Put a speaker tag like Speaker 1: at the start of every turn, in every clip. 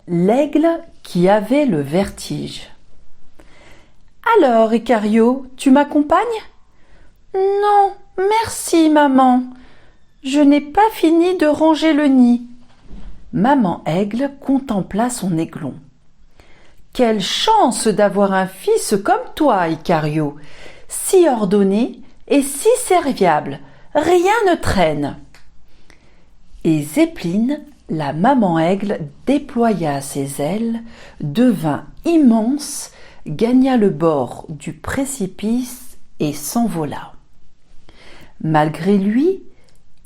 Speaker 1: L'aigle qui avait le vertige. Alors, Icario, tu m'accompagnes ? Non, merci, maman. Je n'ai pas fini de ranger le nid. Maman Aigle contempla son aiglon. Quelle chance d'avoir un fils comme toi, Icario, si ordonné et si serviable, rien ne traîne. Et Zéppeline, la maman aigle, déploya ses ailes, devint immense, gagna le bord du précipice et s'envola. Malgré lui,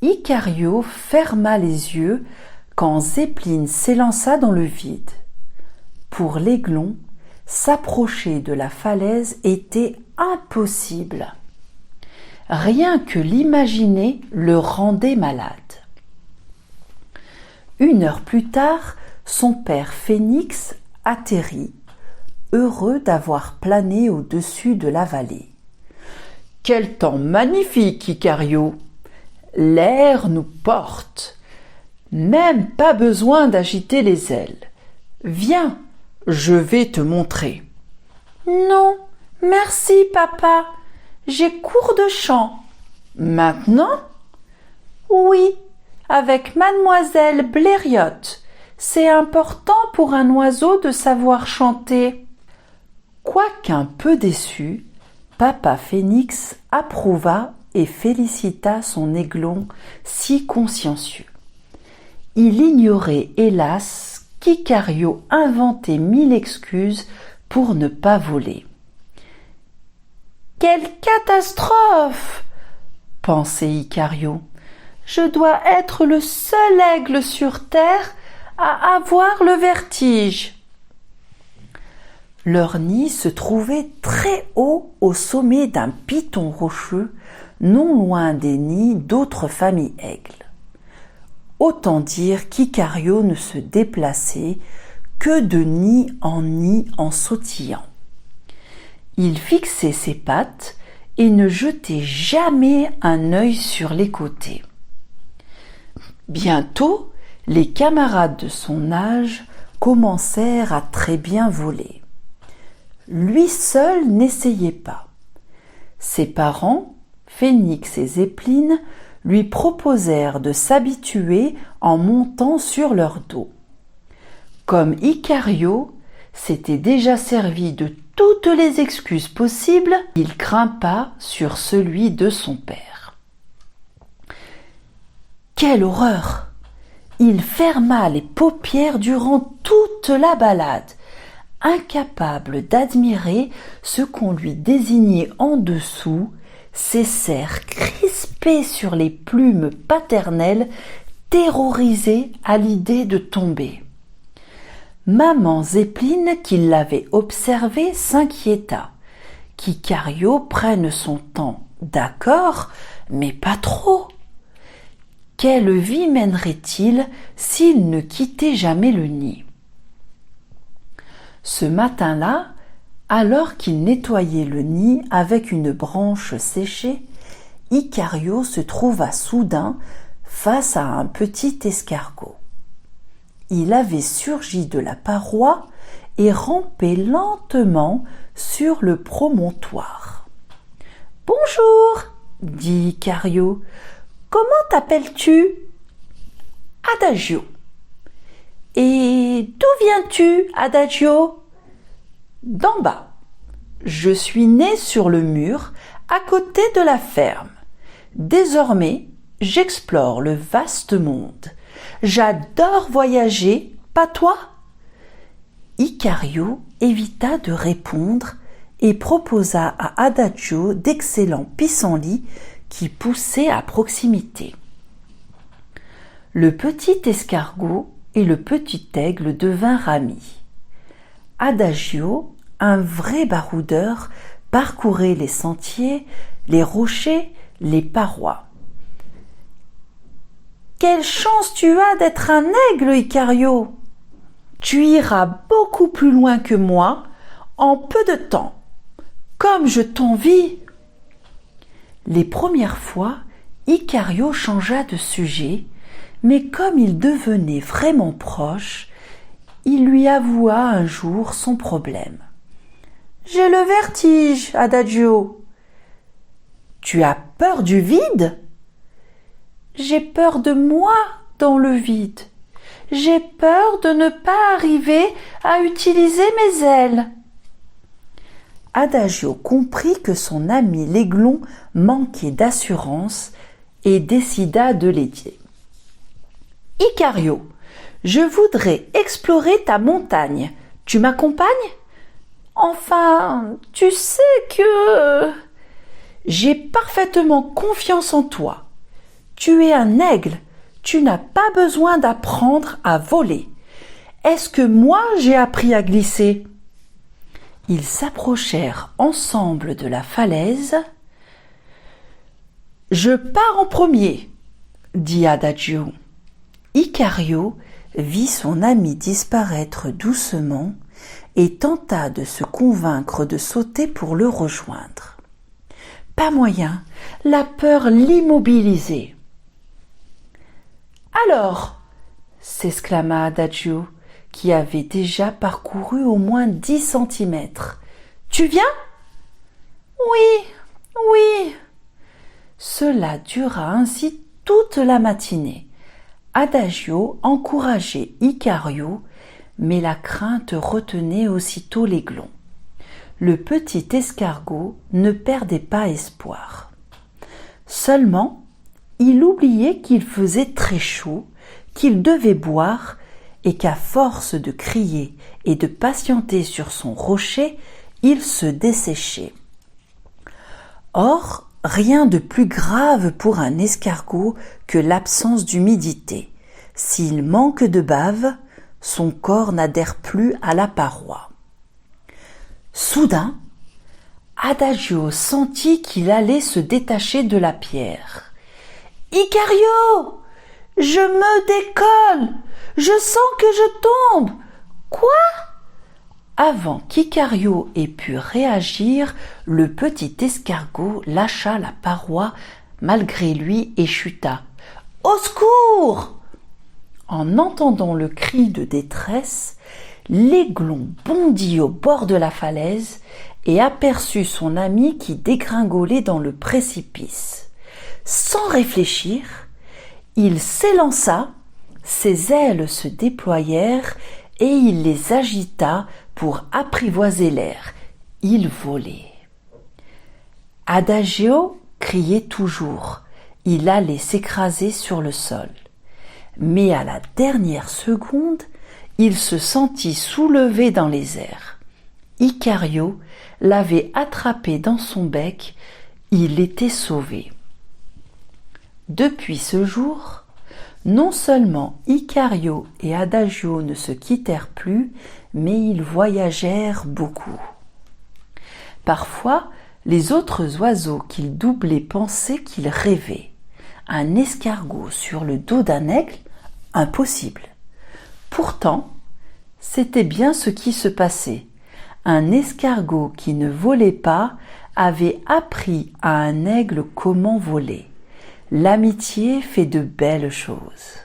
Speaker 1: Icario ferma les yeux quand Zéppeline s'élança dans le vide. Pour l'aiglon, s'approcher de la falaise était impossible. Rien que l'imaginer le rendait malade. 1 heure plus tard, son père Phénix atterrit, heureux d'avoir plané au-dessus de la vallée. « Quel temps magnifique, Icario ! L'air nous porte. Même pas besoin d'agiter les ailes. Viens, je vais te montrer. »« Non, merci, papa. J'ai cours de chant. »« Maintenant ?»« Oui, avec mademoiselle Blériotte. C'est important pour un oiseau de savoir chanter. » Quoiqu'un peu déçu, papa Phénix approuva et félicita son aiglon si consciencieux. Il ignorait, hélas, qu'Icario inventait 1000 excuses pour ne pas voler. « Quelle catastrophe !» pensait Icario. « Je dois être le seul aigle sur terre à avoir le vertige. » Leur nid se trouvait très haut au sommet d'un piton rocheux, non loin des nids d'autres familles aigles. Autant dire qu'Icario ne se déplaçait que de nid en sautillant. Il fixait ses pattes et ne jetait jamais un œil sur les côtés. Bientôt, les camarades de son âge commencèrent à très bien voler. Lui seul n'essayait pas. Ses parents, Phénix et Zéppeline, lui proposèrent de s'habituer en montant sur leur dos. Comme Icario s'était déjà servi de toutes les excuses possibles, il grimpa sur celui de son père. Quelle horreur! Il ferma les paupières durant toute la balade, incapable d'admirer ce qu'on lui désignait en dessous, ses serres crispées sur les plumes paternelles, terrorisées à l'idée de tomber. Maman Zéppeline, qui l'avait observé, s'inquiéta. Qu'Icario prenne son temps, d'accord, mais pas trop. Quelle vie mènerait-il s'il ne quittait jamais le nid ? Ce matin-là, alors qu'il nettoyait le nid avec une branche séchée, Icario se trouva soudain face à un petit escargot. Il avait surgi de la paroi et rampait lentement sur le promontoire. « Bonjour, dit Icario. Comment t'appelles-tu ? Adagio. Et d'où viens-tu, Adagio ? D'en bas. Je suis né sur le mur, à côté de la ferme. Désormais, j'explore le vaste monde. J'adore voyager, pas toi ? Icario évita de répondre et proposa à Adagio d'excellents pissenlits qui poussaient à proximité. Le petit escargot et le petit aigle devinrent amis. Adagio, un vrai baroudeur, parcourait les sentiers, les rochers, les parois. « Quelle chance tu as d'être un aigle, Icario ! Tu iras beaucoup plus loin que moi en peu de temps. Comme je t'envie !» Les premières fois, Icario changea de sujet, mais comme ils devenaient vraiment proches, il lui avoua un jour son problème. « J'ai le vertige, Adagio. »« Tu as peur du vide ?»« J'ai peur de moi dans le vide. J'ai peur de ne pas arriver à utiliser mes ailes. » Adagio comprit que son ami l'aiglon manquait d'assurance et décida de l'aider. « Icario, je voudrais explorer ta montagne. Tu m'accompagnes ? Enfin, tu sais que... J'ai parfaitement confiance en toi. Tu es un aigle. Tu n'as pas besoin d'apprendre à voler. Est-ce que moi j'ai appris à glisser ? » Ils s'approchèrent ensemble de la falaise. « Je pars en premier, » dit Adagio. Icario vit son ami disparaître doucement et tenta de se convaincre de sauter pour le rejoindre. Pas moyen, la peur l'immobilisait. « Alors » s'exclama Adagio, qui avait déjà parcouru au moins 10 centimètres. « Tu viens ?»« Oui, oui. » Cela dura ainsi toute la matinée. Adagio encourageait Icario, mais la crainte retenait aussitôt l'aiglon. Le petit escargot ne perdait pas espoir. Seulement, il oubliait qu'il faisait très chaud, qu'il devait boire et qu'à force de crier et de patienter sur son rocher, il se desséchait. Or, rien de plus grave pour un escargot que l'absence d'humidité. S'il manque de bave, son corps n'adhère plus à la paroi. Soudain, Adagio sentit qu'il allait se détacher de la pierre. « Icario, je me décolle, je sens que je tombe. »« Quoi ?» Avant qu'Icario ait pu réagir, le petit escargot lâcha la paroi malgré lui et chuta. « Au secours !» En entendant le cri de détresse, l'aiglon bondit au bord de la falaise et aperçut son ami qui dégringolait dans le précipice. Sans réfléchir, il s'élança, ses ailes se déployèrent et il les agita pour apprivoiser l'air. Il volait. Adagio criait toujours. Il allait s'écraser sur le sol. Mais à la dernière seconde, il se sentit soulevé dans les airs. Icario l'avait attrapé dans son bec. Il était sauvé. Depuis ce jour, non seulement Icario et Adagio ne se quittèrent plus, mais ils voyagèrent beaucoup. Parfois, les autres oiseaux qu'ils doublaient pensaient qu'ils rêvaient. Un escargot sur le dos d'un aigle, impossible. Pourtant, c'était bien ce qui se passait. Un escargot qui ne volait pas avait appris à un aigle comment voler. L'amitié fait de belles choses.